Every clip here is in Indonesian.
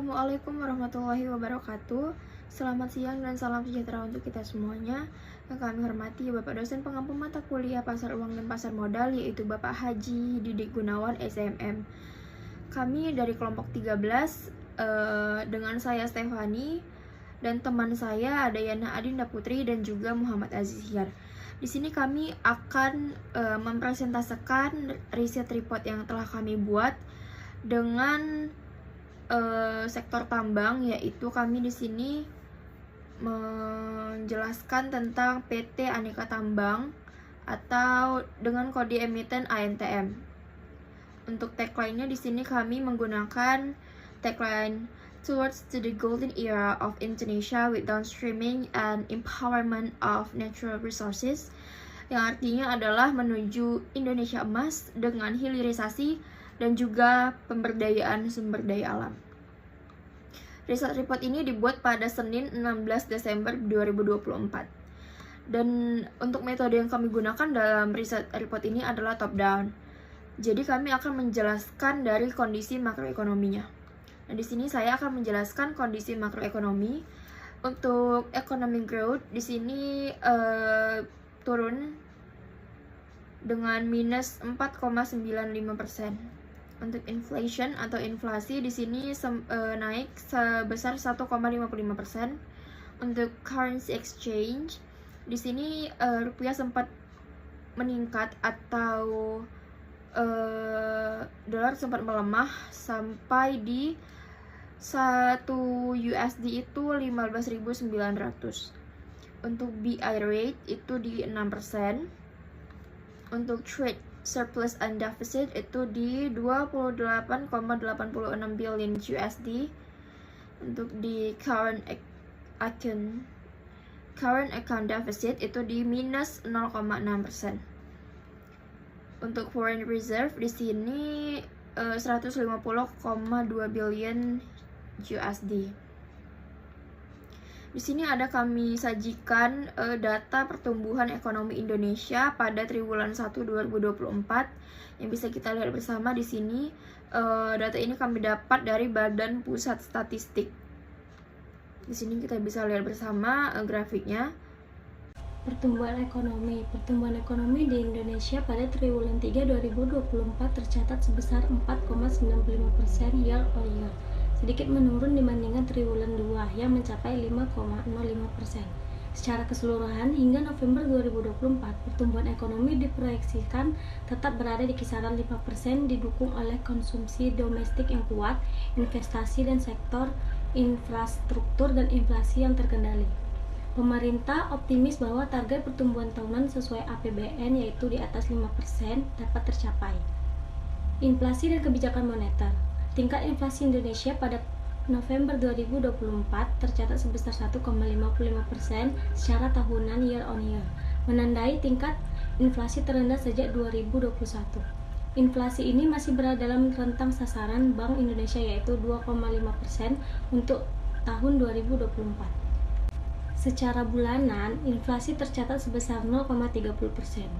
Assalamualaikum warahmatullahi wabarakatuh. Selamat siang dan salam sejahtera untuk kita semuanya. Yang kami hormati Bapak dosen pengampu mata kuliah Pasar Uang dan Pasar Modal, yaitu Bapak Haji Didik Gunawan SMM. Kami dari kelompok 13 dengan saya Stefani dan teman saya ada Yana Adinda Putri dan juga Muhammad Aziz Hyar. Di sini kami akan mempresentasikan riset report yang telah kami buat dengan sektor tambang, yaitu kami di sini menjelaskan tentang PT Aneka Tambang atau dengan kode emiten ANTM. Untuk tagline-nya di sini kami menggunakan tagline Towards to the Golden Era of Indonesia with Downstreaming and Empowerment of Natural Resources, yang artinya adalah menuju Indonesia emas dengan hilirisasi dan juga pemberdayaan sumber daya alam. Riset report ini dibuat pada Senin 16 Desember 2024. Dan untuk metode yang kami gunakan dalam riset report ini adalah top down. Jadi kami akan menjelaskan dari kondisi makroekonominya. Nah, di sini saya akan menjelaskan kondisi makroekonomi. Untuk economic growth di sini turun dengan minus 4,95%. Untuk inflation atau inflasi di sini naik sebesar 1,55%. Untuk currency exchange di sini rupiah sempat meningkat atau dolar sempat melemah sampai di 1 USD itu 15.900. Untuk BI rate itu di 6%. Untuk trade surplus and deficit itu di 28,86 billion USD. Untuk di current account deficit itu di minus 0,6%. Untuk foreign reserve di sini 150,2 billion USD. Di sini ada kami sajikan data pertumbuhan ekonomi Indonesia pada triwulan 1 2024 yang bisa kita lihat bersama di sini. Data ini kami dapat dari Badan Pusat Statistik. Di sini kita bisa lihat bersama grafiknya. Pertumbuhan ekonomi di Indonesia pada triwulan 3 2024 tercatat sebesar 4,95% year on year, sedikit menurun dibandingkan triwulan 2 yang mencapai 5,05%. Secara keseluruhan, hingga November 2024, pertumbuhan ekonomi diproyeksikan tetap berada di kisaran 5%, didukung oleh konsumsi domestik yang kuat, investasi dan sektor infrastruktur, dan inflasi yang terkendali. Pemerintah optimis bahwa target pertumbuhan tahunan sesuai APBN, yaitu di atas 5%, dapat tercapai. Inflasi dan kebijakan moneter. Tingkat inflasi Indonesia pada November 2024 tercatat sebesar 1,55% secara tahunan year on year, menandai tingkat inflasi terendah sejak 2021. Inflasi ini masih berada dalam rentang sasaran Bank Indonesia, yaitu 2,5% untuk tahun 2024. Secara bulanan, inflasi tercatat sebesar 0,30%,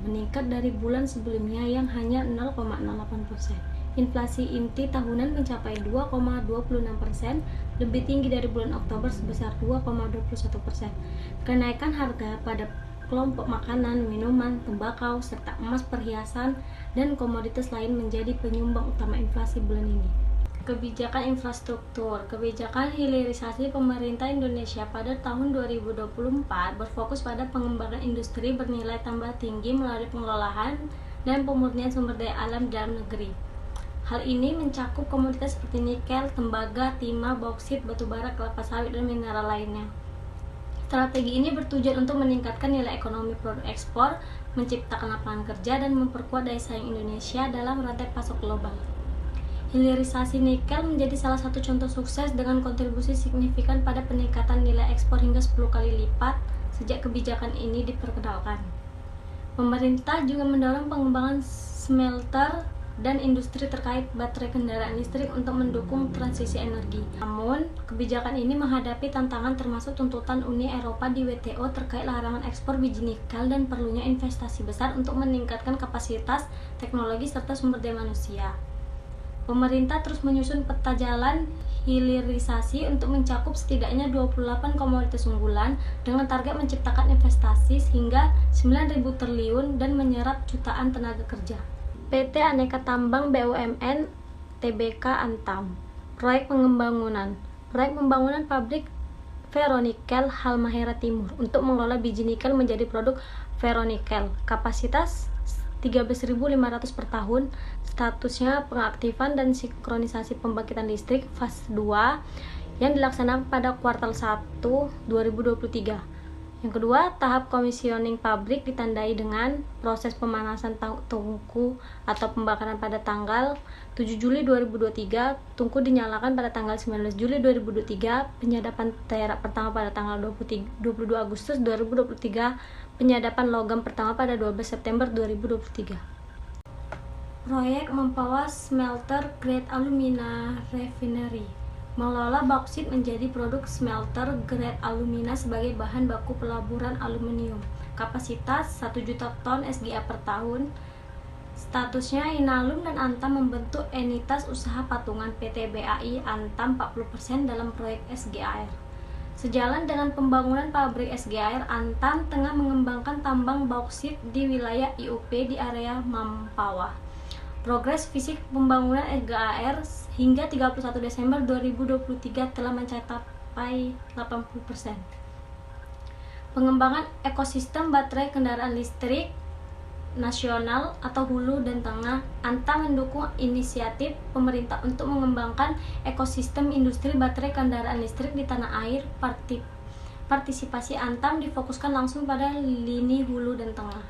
meningkat dari bulan sebelumnya yang hanya 0,08%. Inflasi inti tahunan mencapai 2,26%, lebih tinggi dari bulan Oktober sebesar 2,21%. Kenaikan harga pada kelompok makanan, minuman, tembakau, serta emas, perhiasan, dan komoditas lain menjadi penyumbang utama inflasi bulan ini. Kebijakan infrastruktur. Kebijakan hilirisasi pemerintah Indonesia pada tahun 2024 berfokus pada pengembangan industri bernilai tambah tinggi melalui pengelolaan dan pemurnian sumber daya alam dalam negeri. Hal ini mencakup komoditas seperti nikel, tembaga, timah, bauksit, batubara, kelapa sawit, dan mineral lainnya. Strategi ini bertujuan untuk meningkatkan nilai ekonomi produk ekspor, menciptakan lapangan kerja, dan memperkuat daya saing Indonesia dalam rantai pasok global. Hilirisasi nikel menjadi salah satu contoh sukses dengan kontribusi signifikan pada peningkatan nilai ekspor hingga 10 kali lipat sejak kebijakan ini diperkenalkan. Pemerintah juga mendorong pengembangan smelter dan industri terkait baterai kendaraan listrik untuk mendukung transisi energi. Namun, kebijakan ini menghadapi tantangan termasuk tuntutan Uni Eropa di WTO terkait larangan ekspor biji nikel dan perlunya investasi besar untuk meningkatkan kapasitas teknologi serta sumber daya manusia. Pemerintah terus menyusun peta jalan hilirisasi untuk mencakup setidaknya 28 komoditas unggulan dengan target menciptakan investasi hingga 9.000 triliun dan menyerap jutaan tenaga kerja. PT Aneka Tambang BUMN Tbk Antam. Proyek pembangunan pabrik ferronikel Halmahera Timur untuk mengelola biji nikel menjadi produk ferronikel. Kapasitas 13.500 per tahun. Statusnya pengaktifan dan sinkronisasi pembangkitan listrik fase 2 yang dilaksanakan pada kuartal 1 2023. Yang kedua, tahap komisioning pabrik ditandai dengan proses pemanasan tungku atau pembakaran pada tanggal 7 Juli 2023, tungku dinyalakan pada tanggal 19 Juli 2023, penyadapan terak pertama pada tanggal 22 Agustus 2023, penyadapan logam pertama pada 12 September 2023. Proyek Mempawah Smelter Grade Alumina Refinery mengelola bauksit menjadi produk smelter grade alumina sebagai bahan baku pelaburan aluminium. Kapasitas 1 juta ton SGA per tahun. Statusnya Inalum dan Antam membentuk entitas usaha patungan PT BAI Antam 40% dalam proyek SGAR. Sejalan dengan pembangunan pabrik SGAR, Antam tengah mengembangkan tambang bauksit di wilayah IUP di area Mempawah. Progres fisik pembangunan SGAR hingga 31 Desember 2023 telah mencapai 80%. Pengembangan ekosistem baterai kendaraan listrik nasional atau hulu dan tengah. Antam mendukung inisiatif pemerintah untuk mengembangkan ekosistem industri baterai kendaraan listrik di tanah air. Partisipasi Antam difokuskan langsung pada lini hulu dan tengah.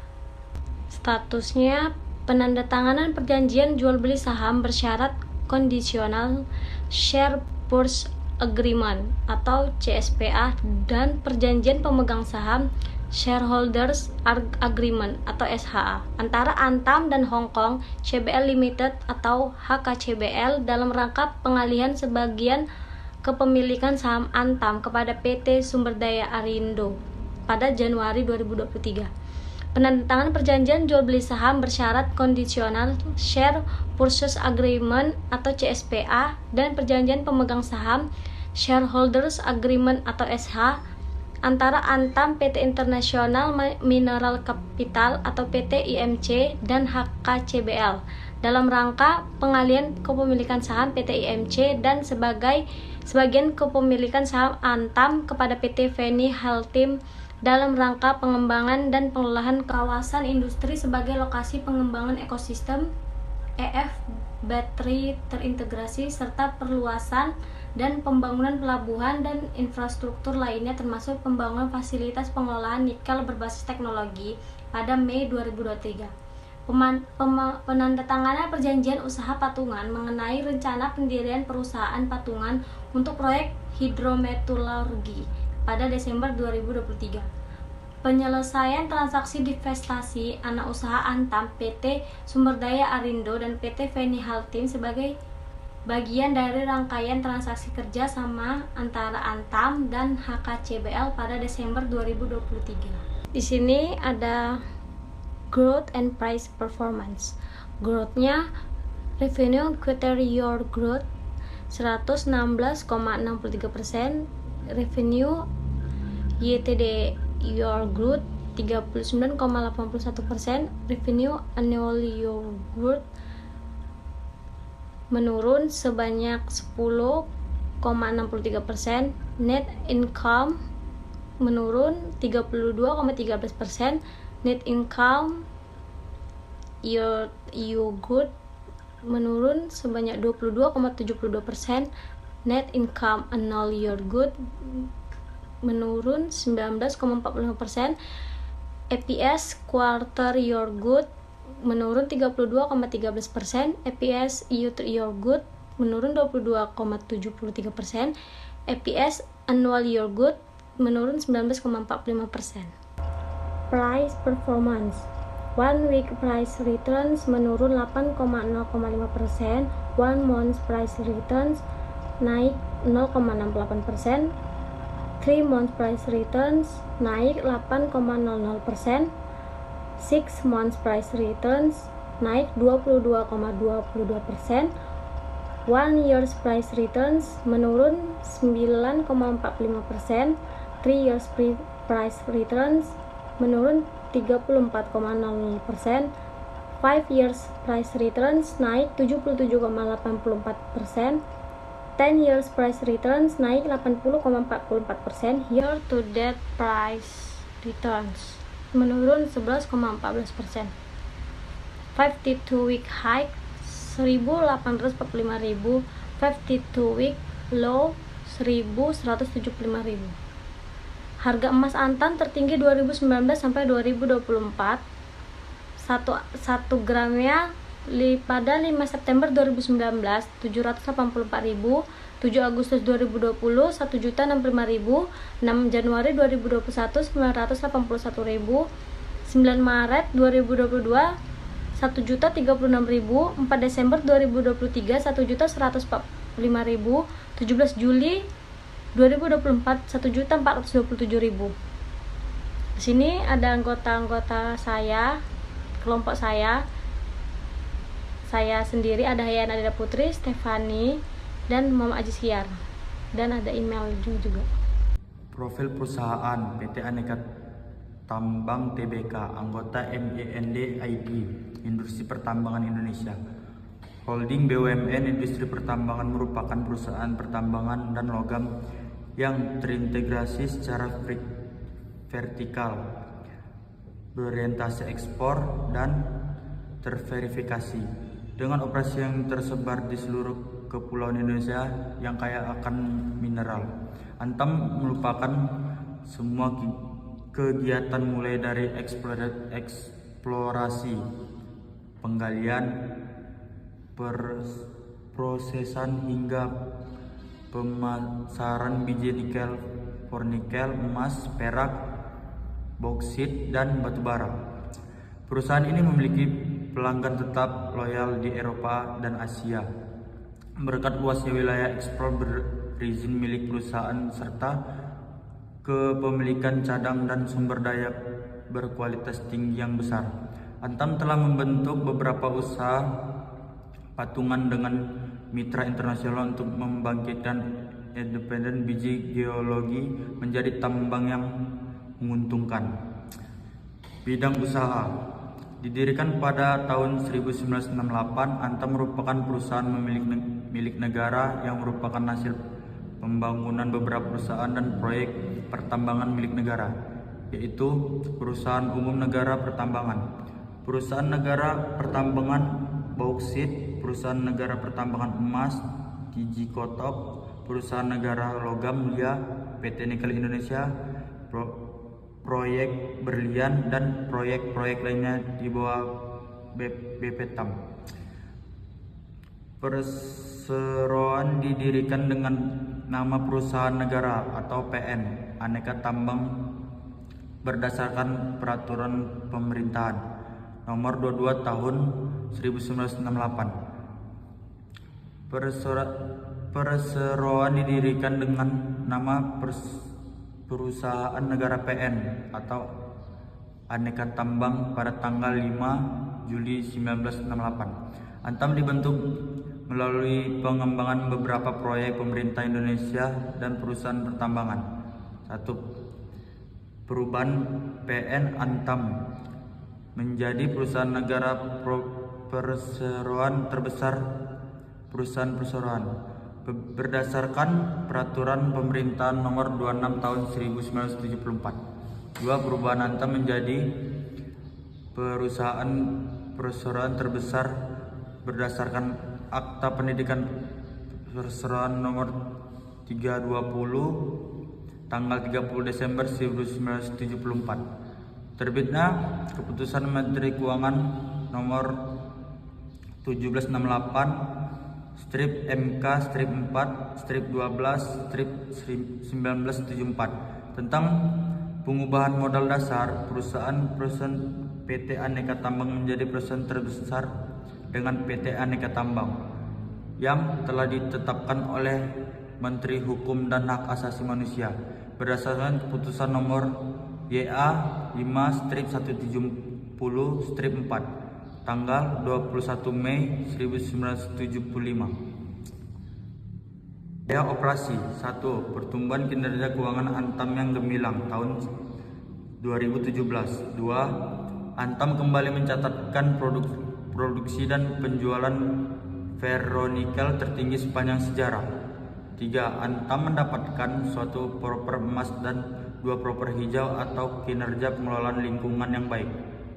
Statusnya penandatanganan perjanjian jual beli saham bersyarat conditional share purchase agreement atau CSPA dan perjanjian pemegang saham shareholders agreement atau SHA antara Antam dan Hong Kong CBL Limited atau HKCBL dalam rangka pengalihan sebagian kepemilikan saham Antam kepada PT Sumberdaya Arindo pada Januari 2023. Penandatanganan perjanjian jual beli saham bersyarat conditional share purchase agreement atau CSPA dan perjanjian pemegang saham shareholders agreement atau SH antara Antam, PT International Mineral Capital atau PT IMC dan HKCBL dalam rangka pengalihan kepemilikan saham PT IMC dan sebagian kepemilikan saham Antam kepada PT Feni Haltim dalam rangka pengembangan dan pengelolaan kawasan industri sebagai lokasi pengembangan ekosistem EF baterai terintegrasi serta perluasan dan pembangunan pelabuhan dan infrastruktur lainnya termasuk pembangunan fasilitas pengelolaan nikel berbasis teknologi pada Mei 2023. Penandatanganan perjanjian usaha patungan mengenai rencana pendirian perusahaan patungan untuk proyek hidrometalurgi pada Desember 2023. Penyelesaian transaksi divestasi anak usaha Antam, PT Sumberdaya Arindo dan PT Feni Haltim sebagai bagian dari rangkaian transaksi kerja sama antara Antam dan HKCBL pada Desember 2023. Di sini ada growth and price performance. Growth-nya revenue quarter-year growth 116,63%, revenue YTD year growth 39,81%, revenue annual year growth menurun sebanyak 10,63%, net income menurun 32,13%, net income year growth menurun sebanyak 22,72%, net income annual year growth menurun 19,45%, EPS quarter year growth menurun 32,13%, EPS year growth menurun 22,73%, EPS annual year growth menurun 19,45%. Price performance. One week price returns menurun 8,05%, one month price returns naik 0,68%, 3 month price returns naik 8,00%, 6 month price returns naik 22,22%, 1 years price returns menurun 9,45%, 3 years price returns menurun 34,00%, 5 years price returns naik 77,84%, 10 years price returns naik 80,44%, year to date price returns menurun 11,14%. 52 week high 1.845.000, 52 week low 1.175.000. Harga emas antam tertinggi 2019 sampai 2024. 1 gramnya pada 5 September 2019 784.000, 7 Agustus 2020 1.065.000, 6 Januari 2021 981.000, 9 Maret 2022 1.036.000, 4 Desember 2023 1.145.000, 17 Juli 2024 1.427.000. Di sini ada anggota-anggota saya, kelompok saya sendiri, ada Hayana Adida Putri, Stefani, dan Mama Aji Siar, dan ada email juga. Profil perusahaan PT Aneka Tambang Tbk, anggota MEND ID, Industri Pertambangan Indonesia. Holding BUMN Industri Pertambangan merupakan perusahaan pertambangan dan logam yang terintegrasi secara vertikal, berorientasi ekspor dan terverifikasi, dengan operasi yang tersebar di seluruh kepulauan Indonesia yang kaya akan mineral. Antam merupakan semua kegiatan mulai dari eksplorasi, penggalian, prosesan hingga pemasaran biji nikel, fornikel, emas, perak, boksit, dan batubara. Perusahaan ini memiliki pelanggan tetap loyal di Eropa dan Asia. Berkat luasnya wilayah ekspor berizin milik perusahaan serta kepemilikan cadang dan sumber daya berkualitas tinggi yang besar, Antam telah membentuk beberapa usaha patungan dengan mitra internasional untuk membangkitkan independen biji geologi menjadi tambang yang menguntungkan. Bidang usaha didirikan pada tahun 1968, Antam merupakan perusahaan milik negara yang merupakan hasil pembangunan beberapa perusahaan dan proyek pertambangan milik negara, yaitu Perusahaan Umum Negara Pertambangan, Perusahaan Negara Pertambangan Bauksit, Perusahaan Negara Pertambangan Emas Tiji Kotop, Perusahaan Negara Logam Mulia PT Nikel Indonesia, proyek berlian, dan proyek-proyek lainnya di bawah BPTAM. Perseroan didirikan dengan nama Perusahaan Negara atau PN Aneka Tambang berdasarkan Peraturan Pemerintahan Nomor 22 Tahun 1968. Perseroan didirikan dengan nama Perusahaan Negara PN atau Aneka Tambang pada tanggal 5 Juli 1968. Antam dibentuk melalui pengembangan beberapa proyek pemerintah Indonesia dan perusahaan pertambangan. 1. Perubahan PN Antam menjadi perusahaan negara perseroan terbesar perusahaan perseroan berdasarkan Peraturan Pemerintahan Nomor 26 Tahun 1974. 2. Perubahan Antam menjadi perusahaan perseroan terbesar berdasarkan Akta Pendidikan Perseroan Nomor 320 tanggal 30 Desember 1974. Terbitnya Keputusan Menteri Keuangan Nomor 1768/MK/4/12/1974 tentang pengubahan modal dasar perusahaan PT Aneka Tambang menjadi perusahaan terbesar dengan PT Aneka Tambang yang telah ditetapkan oleh Menteri Hukum dan Hak Asasi Manusia berdasarkan Keputusan Nomor YA 5/170/4 tanggal 21 Mei 1975. Biaya operasi 1. Pertumbuhan kinerja keuangan Antam yang gemilang tahun 2017. 2. Antam kembali mencatatkan produksi dan penjualan ferronikel tertinggi sepanjang sejarah. 3. Antam mendapatkan suatu proper emas dan 2 proper hijau atau kinerja pengelolaan lingkungan yang baik.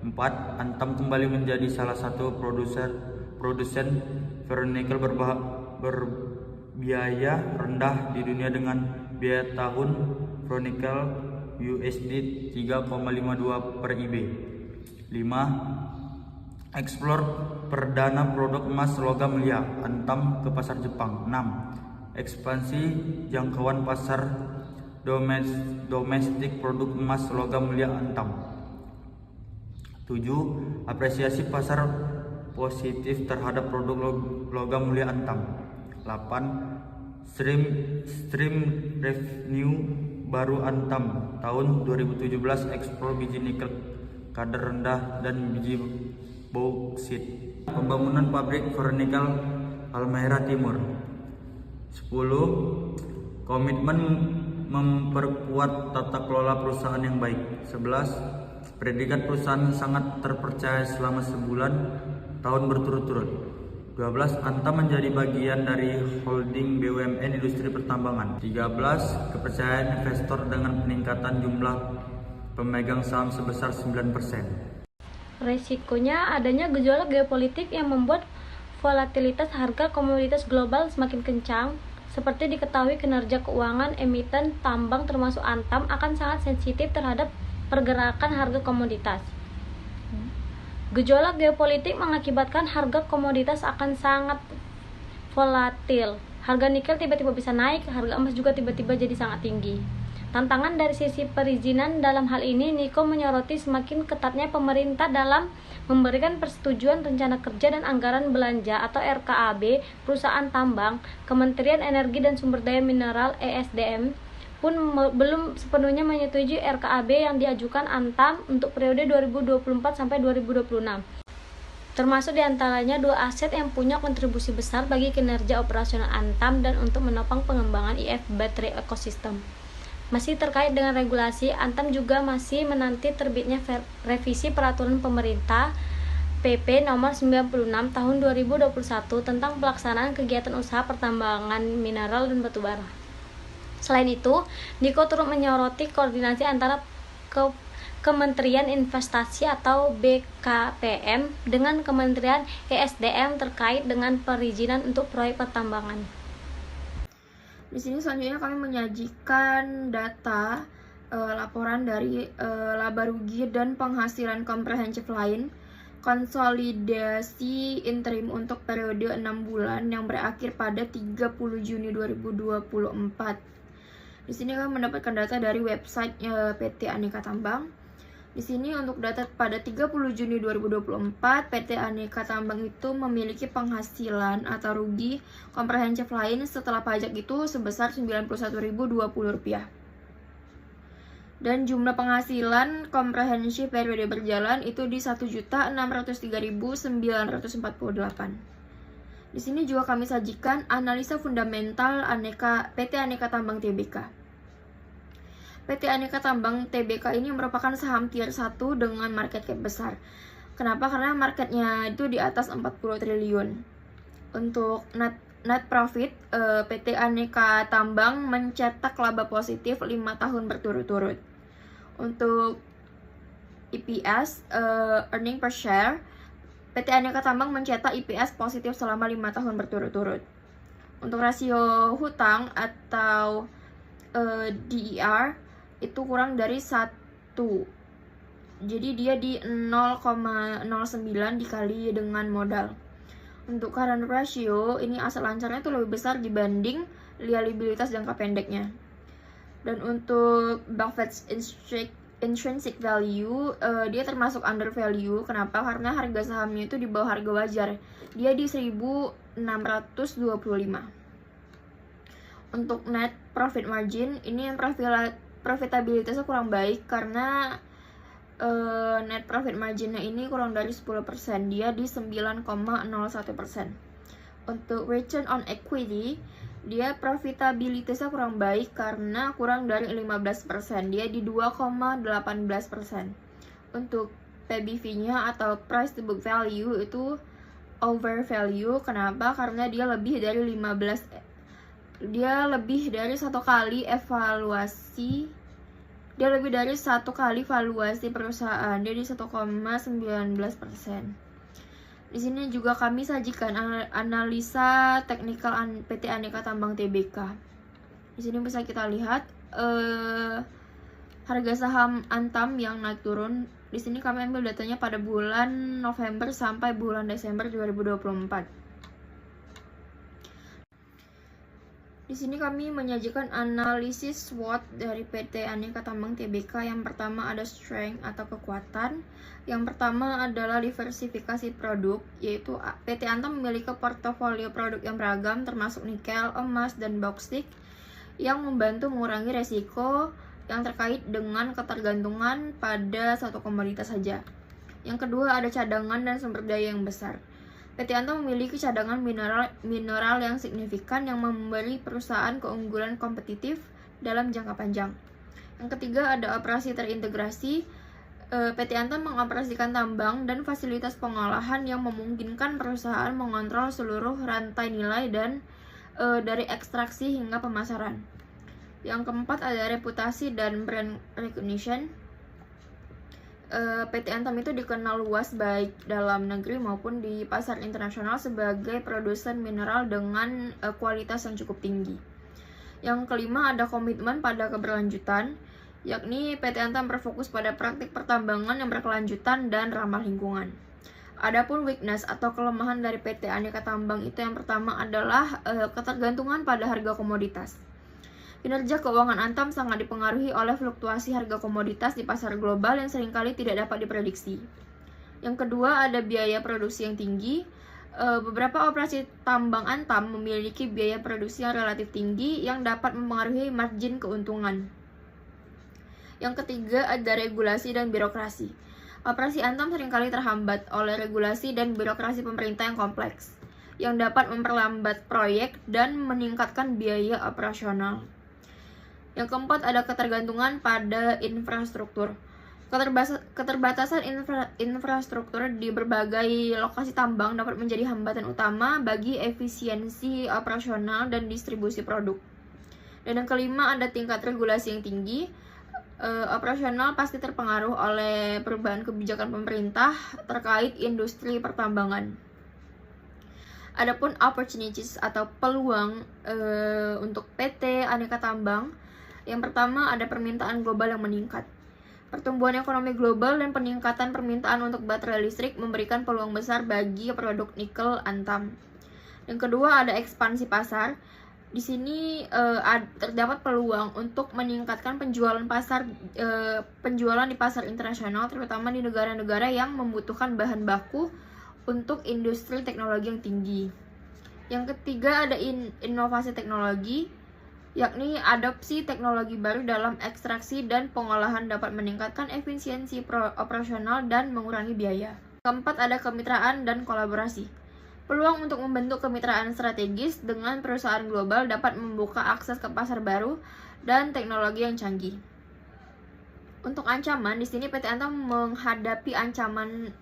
4. Antam kembali menjadi salah satu produsen ferronikel berbiaya rendah di dunia dengan biaya tahun ferronikel USD 3,52 per IB. 5. Eksplor perdana produk emas logam mulia Antam ke pasar Jepang. 6. Ekspansi jangkauan pasar domestik produk emas logam mulia Antam. 7. Apresiasi pasar positif terhadap produk logam mulia Antam. 8. Stream revenue baru Antam tahun 2017 ekspor biji nikel kadar rendah dan biji bauksit. Pembangunan pabrik ferronikel Halmahera Timur. 10. Komitmen memperkuat tata kelola perusahaan yang baik. 11. Predikat perusahaan sangat terpercaya selama sebulan tahun berturut-turut. 12. Antam menjadi bagian dari holding BUMN industri pertambangan. 13. Kepercayaan investor dengan peningkatan jumlah pemegang saham sebesar 9%. Resikonya adanya gejolak geopolitik yang membuat volatilitas harga komoditas global semakin kencang. Seperti diketahui, kinerja keuangan emiten tambang termasuk Antam akan sangat sensitif terhadap pergerakan harga komoditas. Gejolak geopolitik mengakibatkan harga komoditas akan sangat volatil. Harga nikel tiba-tiba bisa naik, harga emas juga tiba-tiba jadi sangat tinggi. Tantangan dari sisi perizinan dalam hal ini, Niko menyoroti semakin ketatnya pemerintah dalam memberikan persetujuan rencana kerja dan anggaran belanja atau RKAB perusahaan tambang. Kementerian Energi dan Sumber Daya Mineral (ESDM) pun belum sepenuhnya menyetujui RKAB yang diajukan Antam untuk periode 2024 sampai 2026. Termasuk diantaranya 2 aset yang punya kontribusi besar bagi kinerja operasional Antam dan untuk menopang pengembangan IF Battery Ecosystem. Masih terkait dengan regulasi, Antam juga masih menanti terbitnya revisi peraturan pemerintah PP nomor 96 tahun 2021 tentang pelaksanaan kegiatan usaha pertambangan mineral dan batubara. Selain itu, Niko turut menyoroti koordinasi antara Kementerian Investasi atau BKPM dengan Kementerian ESDM terkait dengan perizinan untuk proyek pertambangan. Di sini selanjutnya kami menyajikan data laporan dari laba rugi dan penghasilan komprehensif lain konsolidasi interim untuk periode 6 bulan yang berakhir pada 30 Juni 2024. Di sini kami mendapatkan data dari website PT Aneka Tambang. Di sini untuk data pada 30 Juni 2024, PT Aneka Tambang itu memiliki penghasilan atau rugi komprehensif lain setelah pajak itu sebesar Rp91.020. Dan jumlah penghasilan komprehensif periode berjalan itu di Rp1.603.948. Di sini juga kami sajikan analisa fundamental PT Aneka Tambang Tbk. PT Aneka Tambang Tbk ini merupakan saham tier 1 dengan market cap besar. Kenapa? Karena marketnya itu di atas 40 triliun. Untuk net profit, PT Aneka Tambang mencetak laba positif 5 tahun berturut-turut. Untuk EPS, earning per share, PT Aneka Tambang mencetak EPS positif selama 5 tahun berturut-turut. Untuk rasio hutang atau DER itu kurang dari 1. Jadi dia di 0,09 dikali dengan modal. Untuk current ratio, ini aset lancarnya itu lebih besar dibanding liabilitas jangka pendeknya. Dan untuk Buffett's intrinsic value, dia termasuk under value. Kenapa? Karena harga sahamnya itu di bawah harga wajar. Dia di 1.625. Untuk net profit margin, ini yang profitabilitasnya kurang baik karena net profit marginnya ini kurang dari 10%. Dia di 9,01%. Untuk return on equity, Dia profitabilitasnya kurang baik karena kurang dari 15%. Dia di 2,18%. Untuk PBV-nya atau price to book value itu over value. Kenapa? Karena dia lebih dari 1 kali valuasi perusahaan. Dia di 1,19%. Di sini juga kami sajikan analisa teknikal PT Aneka Tambang Tbk. Di sini bisa kita lihat harga saham Antam yang naik turun. Di sini kami ambil datanya pada bulan November sampai bulan Desember 2024. Di sini kami menyajikan analisis SWOT dari PT Aneka Tambang Tbk. Yang pertama ada strength atau kekuatan. Yang pertama adalah diversifikasi produk, yaitu PT Antam memiliki portofolio produk yang beragam termasuk nikel, emas, dan bauxit yang membantu mengurangi resiko yang terkait dengan ketergantungan pada satu komoditas saja. Yang kedua ada cadangan dan sumber daya yang besar. PT Antam memiliki cadangan mineral yang signifikan yang memberi perusahaan keunggulan kompetitif dalam jangka panjang. Yang ketiga ada operasi terintegrasi. PT Antam mengoperasikan tambang dan fasilitas pengolahan yang memungkinkan perusahaan mengontrol seluruh rantai nilai dan dari ekstraksi hingga pemasaran. Yang keempat ada reputasi dan brand recognition. PT Antam itu dikenal luas baik dalam negeri maupun di pasar internasional sebagai produsen mineral dengan kualitas yang cukup tinggi. Yang kelima ada komitmen pada keberlanjutan, yakni PT Antam berfokus pada praktik pertambangan yang berkelanjutan dan ramah lingkungan. Adapun weakness atau kelemahan dari PT Aneka Tambang itu yang pertama adalah ketergantungan pada harga komoditas. Kinerja keuangan Antam sangat dipengaruhi oleh fluktuasi harga komoditas di pasar global yang seringkali tidak dapat diprediksi. Yang kedua ada biaya produksi yang tinggi. Beberapa operasi tambang Antam memiliki biaya produksi yang relatif tinggi yang dapat mempengaruhi margin keuntungan. Yang ketiga ada regulasi dan birokrasi. Operasi Antam seringkali terhambat oleh regulasi dan birokrasi pemerintah yang kompleks, yang dapat memperlambat proyek dan meningkatkan biaya operasional. Yang keempat ada ketergantungan pada infrastruktur. Keterbatasan infrastruktur di berbagai lokasi tambang dapat menjadi hambatan utama bagi efisiensi operasional dan distribusi produk. Dan yang kelima ada tingkat regulasi yang tinggi. Operasional pasti terpengaruh oleh perubahan kebijakan pemerintah terkait industri pertambangan. Adapun opportunities atau peluang untuk PT Aneka Tambang, yang pertama ada permintaan global yang meningkat. Pertumbuhan ekonomi global dan peningkatan permintaan untuk baterai listrik memberikan peluang besar bagi produk nikel Antam. Yang kedua ada ekspansi pasar. Di sini terdapat peluang untuk meningkatkan penjualan di pasar internasional, terutama di negara-negara yang membutuhkan bahan baku untuk industri teknologi yang tinggi. Yang ketiga ada inovasi teknologi, yakni adopsi teknologi baru dalam ekstraksi dan pengolahan dapat meningkatkan efisiensi operasional dan mengurangi biaya. Keempat ada kemitraan dan kolaborasi. Peluang untuk membentuk kemitraan strategis dengan perusahaan global dapat membuka akses ke pasar baru dan teknologi yang canggih. Untuk ancaman, di sini PT Antam menghadapi ancaman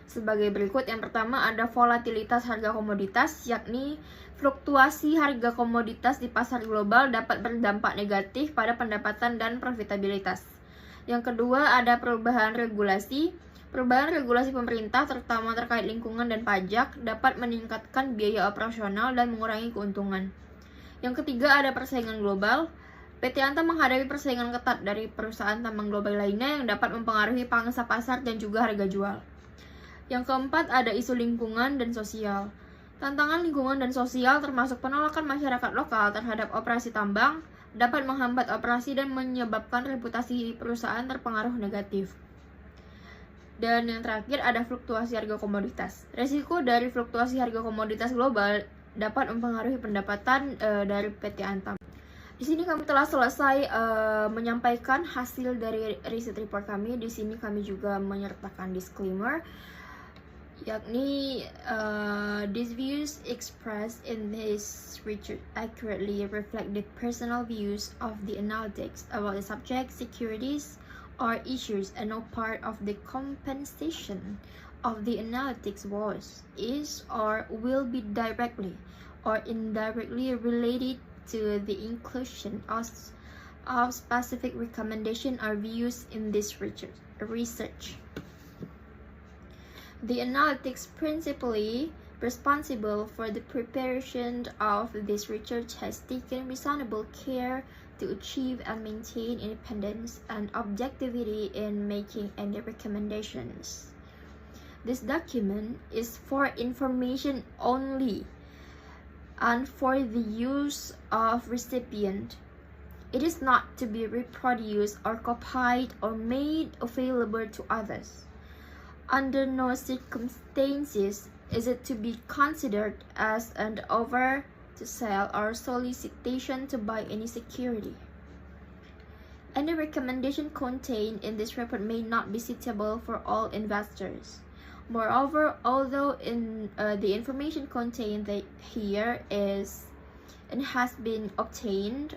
sebagai berikut. Yang pertama ada volatilitas harga komoditas, yakni fluktuasi harga komoditas di pasar global dapat berdampak negatif pada pendapatan dan profitabilitas. Yang kedua ada perubahan regulasi. Perubahan regulasi pemerintah terutama terkait lingkungan dan pajak dapat meningkatkan biaya operasional dan mengurangi keuntungan. Yang ketiga ada persaingan global. PT Antam menghadapi persaingan ketat dari perusahaan tambang global lainnya yang dapat mempengaruhi pangsa pasar dan juga harga jual. Yang keempat ada isu lingkungan dan sosial. Tantangan lingkungan dan sosial termasuk penolakan masyarakat lokal terhadap operasi tambang dapat menghambat operasi dan menyebabkan reputasi perusahaan terpengaruh negatif. Dan yang terakhir ada fluktuasi harga komoditas. Resiko dari fluktuasi harga komoditas global dapat mempengaruhi pendapatan dari PT Antam. Di sini kami telah selesai menyampaikan hasil dari riset report kami. Di sini kami juga menyertakan disclaimer yakni these views expressed in this research accurately reflect the personal views of the analytics about the subject, securities, or issues, and no part of the compensation of the analytics was, is, or will be directly or indirectly related to the inclusion of specific recommendation or views in this research. The analytics principally responsible for the preparation of this research has taken reasonable care to achieve and maintain independence and objectivity in making any recommendations. This document is for information only and for the use of recipient. It is not to be reproduced or copied or made available to others. Under no circumstances is it to be considered as an offer to sell or solicitation to buy any security. Any recommendation contained in this report may not be suitable for all investors. Moreover, although the information contained here is and has been obtained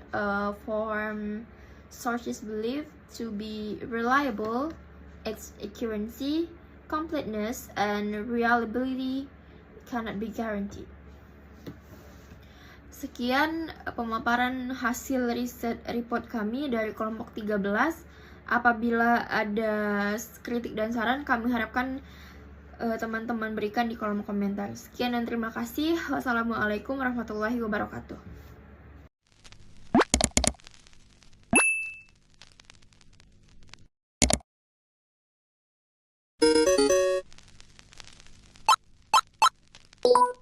from sources believed to be reliable, its accuracy, completeness, and reliability cannot be guaranteed. Sekian pemaparan hasil riset report kami dari kelompok 13. Apabila ada kritik dan saran, kami harapkan teman-teman berikan di kolom komentar. Sekian dan terima kasih. Wassalamualaikum warahmatullahi wabarakatuh. you